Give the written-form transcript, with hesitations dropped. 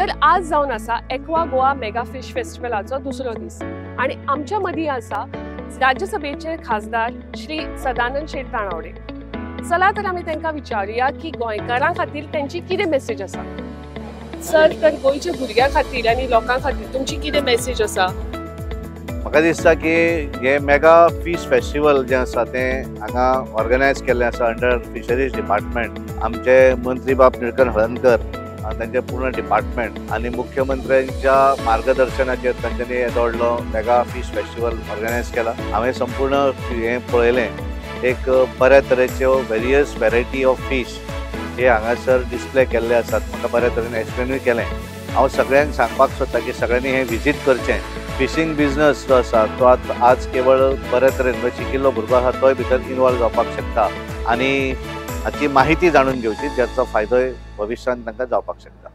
तर आज जावन आसा एक्वा गोवा मेगा फिश फेस्टिवलाचो दुसरो दीस आणि आमच्या मदीं आसा राज्यसभेचे खासदार श्री सदानंद शेट तानावडे। चला तर आमी तांकां विचारुया की गोंयकारां खातीर त्यांची कितें मेसेज आसा। सर, तर गोंयच्या भुरग्यां खातीर आनी लोकां खातीर तुमची कितें मेसेज आसा? म्हाका दिसता की हे मेगा फिश फेस्टिवल जे आसा तें हांगा ऑर्गनायज केल्लें आसा अंडर फिशरीज डिपार्टमेंट। आमचे मंत्री बाब निळकंठ हळर्णकर तांचे पूर्ण डिपार्टमेंट आणि मुख्यमंत्र्यांच्या मार्गदर्शनाचेर तांच्यांनी येदो व्हडलो मेगा फिश फेस्टिवल ऑर्गनायज केला। हांवें संपूर्ण हें पळयलें, एक बऱ्या तरेच्यो वेरियस वेरायटी ऑफ फिश हे हांगासर डिस्प्ले केल्ले आसात। म्हाका बऱ्या तरेन एक्सप्लेनूय केलें। हांव सगळ्यांक सांगपाक सोदता की सगळ्यांनी हें विजीट करचें। फिशींग बिझनस जो आसा तो आज केवळ बऱ्या तरेन शिकिल्लो भुरगो आसा तोय भितर इन्वॉल्व जावपाक शकता आणि हाची माहिती जाणून घेवची, ज्याचो फायदोय भविष्यात तांकां जावपाक शकता।